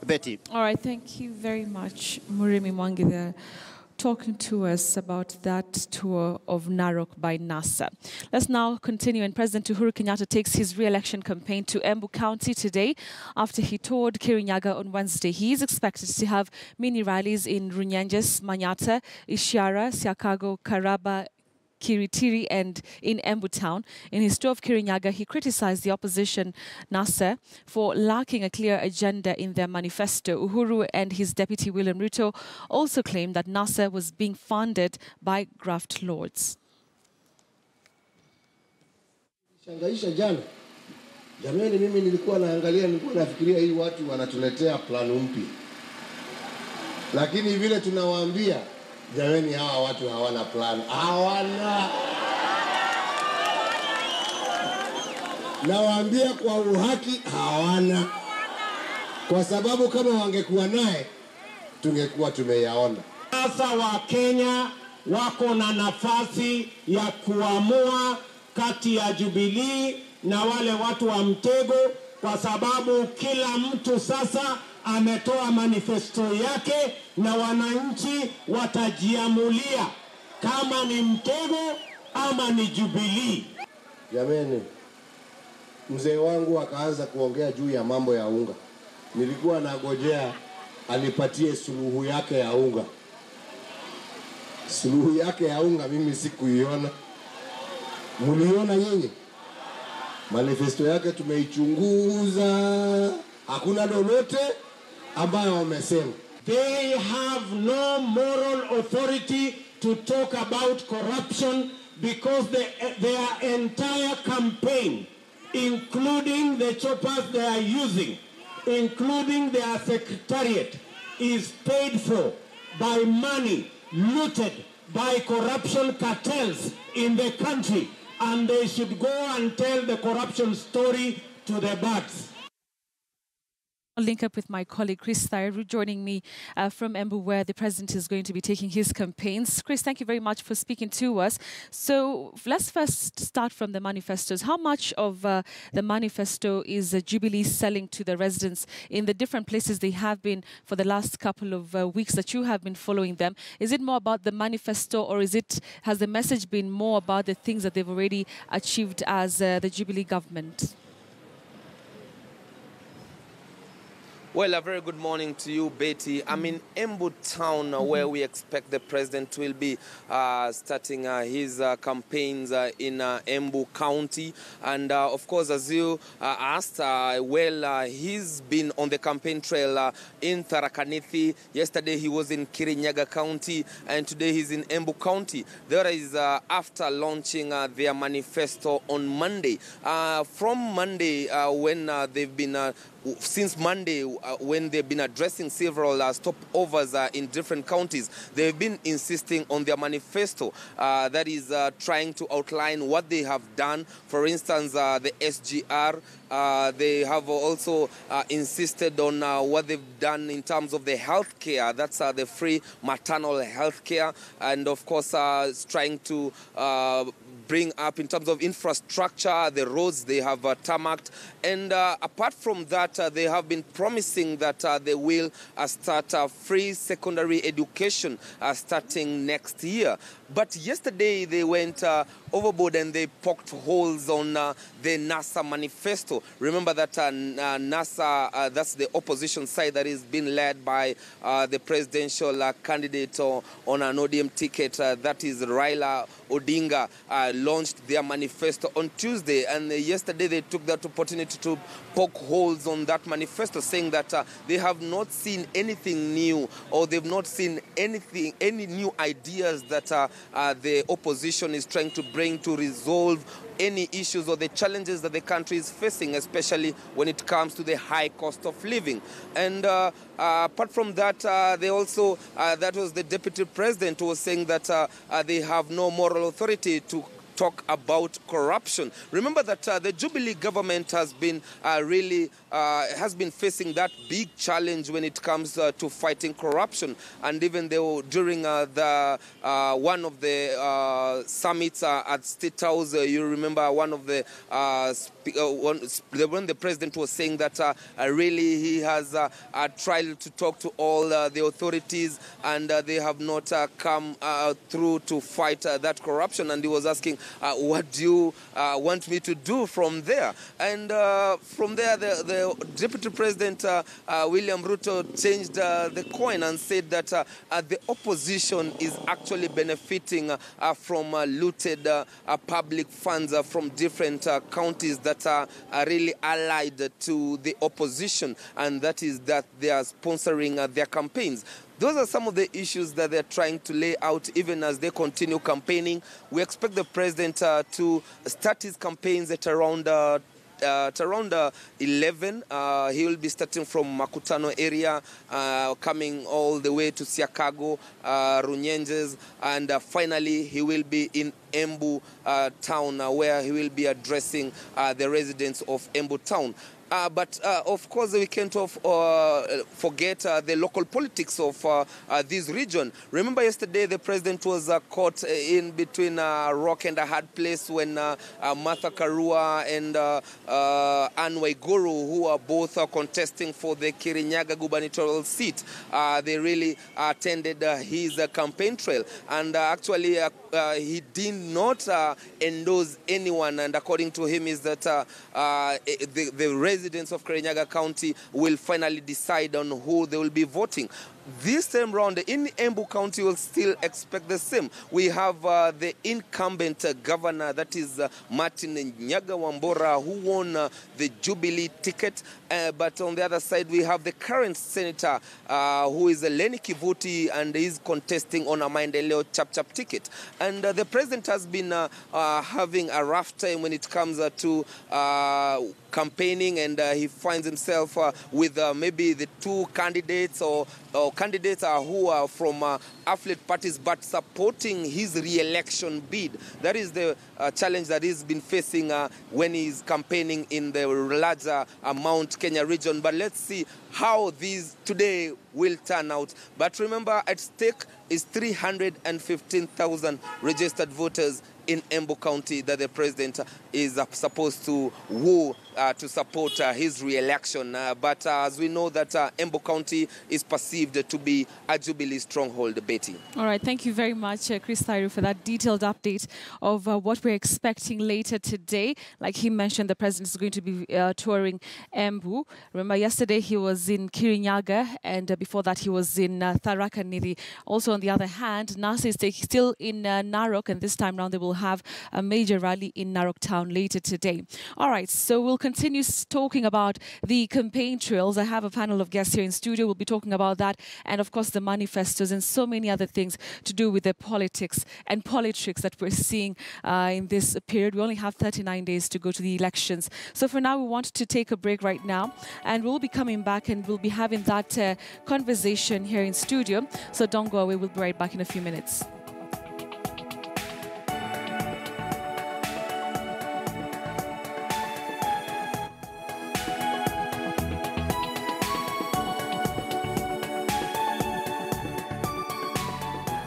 Betty. All right, thank you very much, Murimi Mwangi, there, talking to us about that tour of Narok by NASA. Let's now continue, and President Uhuru Kenyatta takes his re-election campaign to Embu County today after he toured Kirinyaga on Wednesday. He is expected to have mini rallies in Runyenjes, Manyata, Ishiara, Siakago, Karaba, Kiritiri and in Embu town. In his tour of Kirinyaga, he criticized the opposition, NASA, for lacking a clear agenda in their manifesto. Uhuru and his deputy William Ruto also claimed that NASA was being funded by graft lords. Shangaisha jana. Jamani, mimi nilikuwa nafikiria hii watu wanatuletea plan mpya. Lakini vile tunawaambia jamani, hawa watu hawana plan. Hawana. Nawaambia kwa uhaki hawana. Kwa sababu kama wangekuwa naye tungekuwa tumeyaona. Sasa wa Kenya wako na nafasi ya kuamua kati ya Jubilee na wale watu wa mtego, kwa sababu kila mtu sasa ametoa manifesto yake na wananchi watajiamulia kama ni mtego ama ni Jubilee. Jameni, mzee wangu akaanza kuongea juu ya mambo ya unga. Nilikuwa nagojea anipatie suluhu yake ya unga. Suluhu yake ya unga mimi sikuiona. Muliona nyinyi? Manifesto yake tumeichunguza. Hakuna lolote ambayo wamesema. They have no moral authority to talk about corruption because their entire campaign, including the choppers they are using, including their secretariat, is paid for by money looted by corruption cartels in the country, and they should go and tell the corruption story to the birds. I'll link up with my colleague Chris Thyru joining me from Embu, where the president is going to be taking his campaigns. Chris, thank you very much for speaking to us. So let's first start from the manifestos. How much of the manifesto is Jubilee selling to the residents in the different places they have been for the last couple of weeks that you have been following them? Is it more about the manifesto, or has the message been more about the things that they've already achieved as the Jubilee government? Well, a very good morning to you, Betty. I'm in Embu town where we expect the president will be starting his campaigns in Embu County. And of course, as you asked, he's been on the campaign trail in Tharaka Nithi. Yesterday he was in Kirinyaga County, and today he's in Embu County. There is after launching their manifesto on Monday. From Monday, when they've been since Monday, when they've been addressing several stopovers in different counties, they've been insisting on their manifesto that is trying to outline what they have done. For instance, the SGR, they have also insisted on what they've done in terms of the health care. That's the free maternal health care. And of course, it's trying to bring up in terms of infrastructure, the roads they have tarmacked. And apart from that, they have been promising that they will start free secondary education starting next year. But yesterday they went overboard and they poked holes on the NASA manifesto. Remember that NASA, that's the opposition side that is being led by the presidential candidate on an ODM ticket, that is Raila Odinga, launched their manifesto on Tuesday. And yesterday they took that opportunity to poke holes on that manifesto, saying that they have not seen anything new, or they've not seen any new ideas that the opposition is trying to bring to resolve any issues or the challenges that the country is facing, especially when it comes to the high cost of living. And apart from that, they also, that was the deputy president who was saying that they have no moral authority to talk about corruption. Remember that the Jubilee government has been facing that big challenge when it comes to fighting corruption, and even during one of the summits at State House, you remember one of the when the president was saying that really he has tried to talk to all the authorities, and they have not come through to fight that corruption, and he was asking, what do you want me to do from there? And from there, the Deputy President William Ruto changed the coin and said that the opposition is actually benefiting from looted public funds from different counties that are really allied to the opposition, and that is that they are sponsoring their campaigns. Those are some of the issues that they're trying to lay out even as they continue campaigning. We expect the president to start his campaigns at around 11. He will be starting from Makutano area, coming all the way to Siakago, Runyenjes, and finally he will be in Embu town, where he will be addressing the residents of Embu town. But of course, we can't forget the local politics of this region. Remember yesterday the president was caught in between a rock and a hard place when Martha Karua and Anne Waiguru, who are both contesting for the Kirinyaga gubernatorial seat, they really attended his campaign trail. And actually, he did not endorse anyone. And according to him, is that the residents of Kirinyaga County will finally decide on who they will be voting. This time round, in Embu County, will still expect the same. We have the incumbent governor, that is Martin Nyaga Wambora, who won the Jubilee ticket. But on the other side, we have the current senator, who is Lenny Kivuti, and is contesting on a Maendeleo Chap-Chap ticket. And the president has been having a rough time when it comes to campaigning, and he finds himself with maybe the two candidates or candidates who are from affiliate parties but supporting his re-election bid. That is the challenge that he's been facing when he's campaigning in the larger Mount Kenya region. But let's see how these today will turn out. But remember, at stake is 315,000 registered voters in Embu County that the president is supposed to woo to support his re-election. But as we know that Embu County is perceived to be a Jubilee stronghold, Betty. All right, thank you very much, Chris Thairu, for that detailed update of what we're expecting later today. Like he mentioned, the president is going to be touring Embu. Remember, yesterday he was in Kirinyaga, and before that he was in Tharaka Nithi. Also, on the other hand, NASA is still in Narok, and this time round they will have a major rally in Narok town later today. All right, so we'll continue talking about the campaign trails. I have a panel of guests here in studio. We'll be talking about that, and of course the manifestos and so many other things to do with the politics and politics that we're seeing in this period. We only have 39 days to go to the elections. So for now, we want to take a break right now, and we'll be coming back and we'll be having that conversation here in studio. So don't go away. We'll be right back in a few minutes.